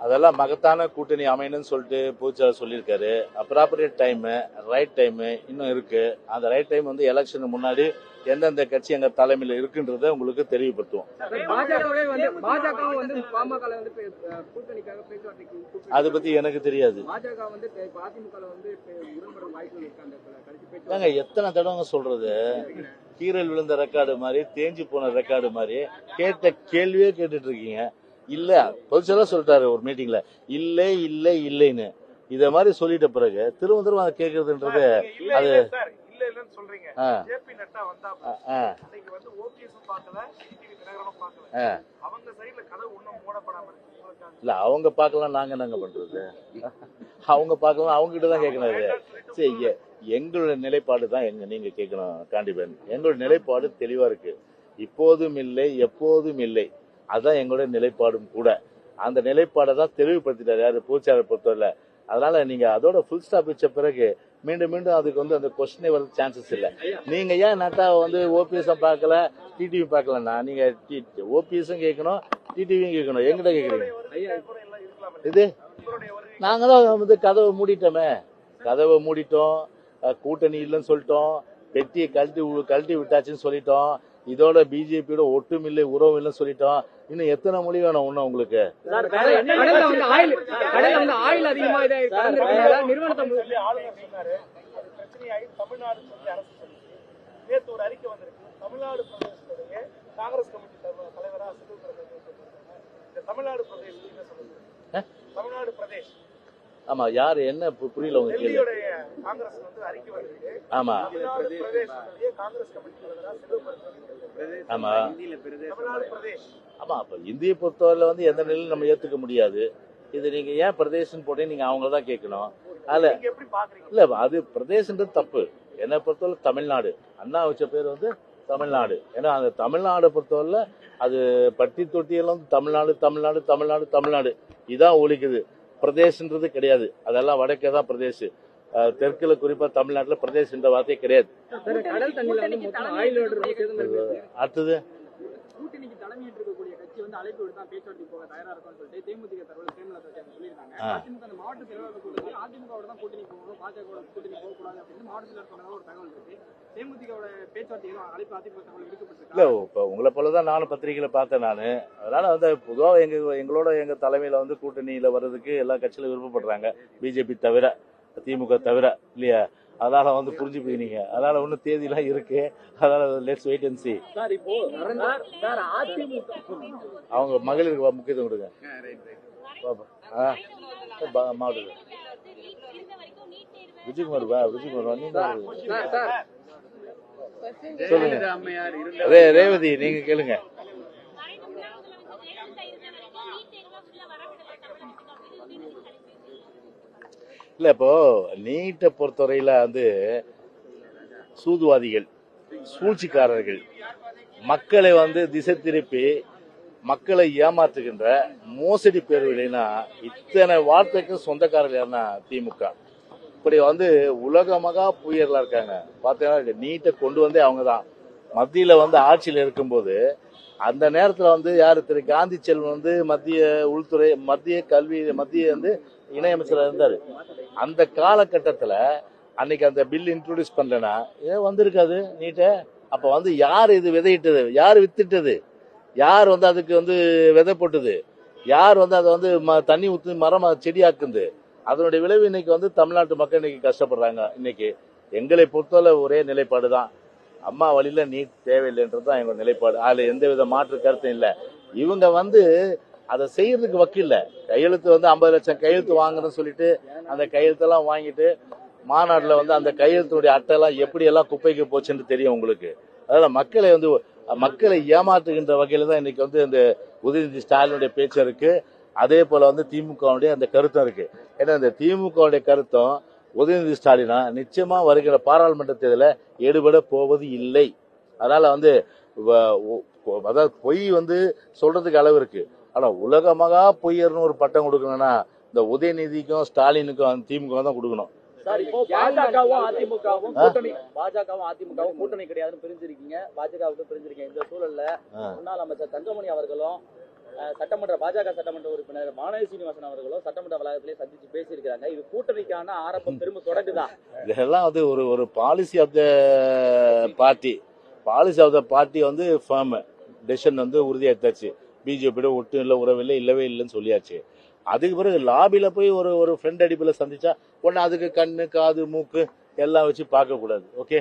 அதெல்லாம் மகத்தான கூட்டணி அமையணும்னு சொல்லிட்டு பூச்சார் சொல்லியிருக்காரு. அப்ராப்ரியேட் டைம், ரைட் டைம் இன்னும் இருக்கு. அந்த ரைட் டைம் வந்து எலெக்ஷனுக்கு முன்னாடி எந்தெந்த கட்சி எங்க தலைமையில் இருக்குன்றத உங்களுக்கு தெரியப்படுத்துவோம். அதை பத்தி எனக்கு தெரியாது. எத்தனை தடவை சொல்றது, கீரல் விழுந்த ரெக்கார்டு மாதிரி, தேஞ்சு போன ரெக்கார்டு மாதிரி கேட்ட கேள்வியே கேட்டுட்டு இருக்கீங்க. இல்ல பொதுச்செயலா சொல்லிட்டாரு ஒரு மீட்டிங்ல, இல்லை இல்லை இல்லைன்னு. இத மாதிரி சொல்லிட்ட பிறகு திரும்ப திரும்ப அதை கேட்கறதுன்றது அது இல்ல. அவங்க பாக்கலாம், நாங்க என்னங்க பண்றது? அவங்க பாக்கலாம், அவங்க கிட்டதான் கேட்கணும். சரி, எங்களுடைய நிலைப்பாடு தான் நீங்க கேட்கணும். காண்டிபன், எங்களுடைய நிலைப்பாடு தெளிவா இருக்கு. இப்போதும் இல்லை, எப்போதும் இல்லை. அதுதான் எங்களுடைய நிலைப்பாடும் கூட. அந்த நிலைப்பாடை தான் தெளிவுபடுத்திட்டாரு யாரு, பூச்சாளர் பொறுத்தவரை. அதனால நீங்க அதோட ஃபுல் ஸ்டாப் வச்ச பிறகு மீண்டும் மீண்டும் அதுக்கு வந்து அந்த கொஸ்டினே வர சான்சஸ் இல்லை. நீங்க ஏன் நட்டாவை வந்து ஓபிஎஸ் பார்க்கல, டிடிவி பார்க்கலன்னா, நீங்க ஓபிஎஸும் கேட்கணும், டிடிவியும் கேட்கணும். எங்கிட்ட கேட்கறீங்க? இது நாங்க தான் வந்து கதவை மூடிட்டோமே. கதவை மூடிட்டோம், கூட்டணி இல்லைன்னு சொல்லிட்டோம், பெட்டியை கழட்டி விட்டாச்சுன்னு சொல்லிட்டோம். இதோட பிஜேபியோட ஒட்டும் இல்லை, உறவும் இல்லைன்னு சொல்லிட்டோம். இன்னும் எத்தனை மொழி வேணும் ஒண்ணு உங்களுக்கு? ஆமா, யாரு என்ன புரியல உங்க கேள்வி? ஆமா ஆமா ஆமா. அப்ப இந்திய பொறுத்தவரையில வந்து எந்த நிலையிலும் நம்ம ஏத்துக்க முடியாது. இது நீங்க ஏன் பிரதேசம் போட்டே நீங்க அவங்களதான் கேட்கணும். அதுல இல்ல, அது பிரதேசன்றது தப்பு. என்னை பொறுத்தவரை தமிழ்நாடு, அண்ணா வச்ச பேர் வந்து தமிழ்நாடு. ஏன்னா அந்த தமிழ்நாடு பொறுத்தவரையில அது பட்டி தொட்டியெல்லாம் தமிழ்நாடு தமிழ்நாடு தமிழ்நாடு தமிழ்நாடு இதான் ஒழிக்குது. பிரதேசன்றது கிடையாது. அதெல்லாம் வடக்கே தான் பிரதேச. தெற்குல குறிப்பா தமிழ்நாட்டுல பிரதேச என்ற வார்த்தையே கிடையாது. அடுத்தது இல்ல, இப்ப உங்களை போலதான் நானும் பத்திரிகையில பார்த்தேன் நானு. அதனால வந்து பொதுவா எங்களோட எங்க தலைமையில வந்து கூட்டணியில வர்றதுக்கு எல்லா கட்சியிலும் விருப்பப்படுறாங்க, பிஜேபி தவிர, திமுக தவிர, இல்லையா? அதனால வந்து புரிஞ்சுப்பீங்க. அதனால ஒன்னும் தேதி எல்லாம் இருக்கு. அதனால லெட்ஸ் வெயிட் அண்ட் சீ. அவங்க மகளிருக்கு முக்கியத்துவம் கொடுங்க. மாவட்ட விஜயகுமார் நீங்க சொல்லுங்க. ரேவதி நீங்க கேளுங்க. இல்ல, இப்போ நீட்டை பொறுத்தவரையில வந்து சூதுவாதிகள், சூழ்ச்சிக்காரர்கள், மக்களை வந்து திசை திருப்பி மக்களை ஏமாற்றுகின்ற மோசடி பேர்வழினா இத்தனை வார்த்தைக்கு சொந்தக்காரர்கள் யாருன்னா திமுக. இப்படி வந்து உலக மகா புயலா இருக்காங்க. பாத்தீங்கன்னா நீட்டை கொண்டு வந்தே அவங்கதான். மத்தியில வந்து ஆட்சியில் இருக்கும்போது அந்த நேரத்துல வந்து யாரு, திரு காந்தி செல்வன் வந்து மத்திய உள்துறை, மத்திய கல்வி, மத்திய வந்து இணையமைச்சராக இருந்தாரு. அந்த காலகட்டத்துல அன்னைக்கு அந்த பில் இன்ட்ரோடியூஸ் பண்ணலன்னா ஏன் வந்திருக்காது நீட்டை? அப்ப வந்து யார் இது விதையிட்டது, யார் வித்துட்டது, யார் வந்து அதுக்கு வந்து விதை போட்டது, யார் வந்து அதை வந்து தண்ணி ஊற்றி மரம் செடியாக்குது? அதனுடைய விளைவு இன்னைக்கு வந்து தமிழ்நாட்டு மக்கள் இன்னைக்கு கஷ்டப்படுறாங்க. இன்னைக்கு எங்களை பொறுத்தவரை ஒரே நிலைப்பாடு தான், அம்மா வழியில நீட் தேவையில்லைன்றதுதான் எங்க நிலைப்பாடு. அதுல எந்த வித மாற்று கருத்தும் இல்லை. இவங்க வந்து அதை செய்யறதுக்கு வக்கில்ல. கையெழுத்து வந்து 50 லட்சம் கையெழுத்து வாங்குறேன்னு சொல்லிட்டு அந்த கையெழுத்தெல்லாம் வாங்கிட்டு மாநாடுல வந்து அந்த கையெழுத்துடைய அட்டையெல்லாம் எப்படி எல்லாம் குப்பைக்கு போச்சுன்னு தெரியும் உங்களுக்கு. அதனால மக்களை ஏமாற்றுகின்ற வகையில தான் இன்னைக்கு வந்து இந்த உதயநிதி ஸ்டாலினுடைய பேச்சு இருக்கு. அதே போல வந்து திமுகவுடைய அந்த கருத்தும் இருக்கு. ஏன்னா இந்த திமுகவுடைய கருத்தும் உதயநிதி ஸ்டாலினா நிச்சயமா வருகிற பாராளுமன்ற தேர்தலில் ஈடுபட போவது இல்லை. அதனால வந்து அதாவது பொய் வந்து சொல்றதுக்கு அளவு இருக்கு. ஆனா உலகமாக பொய்யர்னு ஒரு பட்டம் கொடுக்கணும்னா இந்த உதயநிதிக்கும் ஸ்டாலினுக்கும் திமுக தான் கொடுக்கணும். சார் இப்போ பாஜகவும் அதிமுகவும் கூட்டணி கிடையாதுன்னு பிரிஞ்சிருக்கீங்க, பாஜகவுக்கு பிரிஞ்சிருக்கீங்க. இந்த சூழல்ல முன்னாள் அமைச்சர் தங்கமணி அவர்களும் பாஜக சட்டமன்ற உறுப்பினர் மாணவி சீனிவாசன் அவர்களும் சட்டமன்ற வளாகத்திலே சந்திச்சு பேசியிருக்காங்க. இது கூட்டணிக்கான ஆரம்பம் திரும்ப தொடங்குதா? இதெல்லாம் வந்து ஒரு பாலிசி ஆஃப் த பார்ட்டி வந்து ஃபேம் டெசிஷன் வந்து உறுதியா எடுத்தாச்சு. பிஜேபியோட ஒட்டும் இல்லை, உறவில்லை, இல்லவே இல்லைன்னு சொல்லியாச்சு. அதுக்கு பிறகு லாபியில போய் ஒரு ஃப்ரெண்ட் அடிப்புல சந்திச்சா ஒன்னு அதுக்கு கண்ணு காது மூக்கு எல்லாம் வச்சு பார்க்க கூடாது. ஓகே.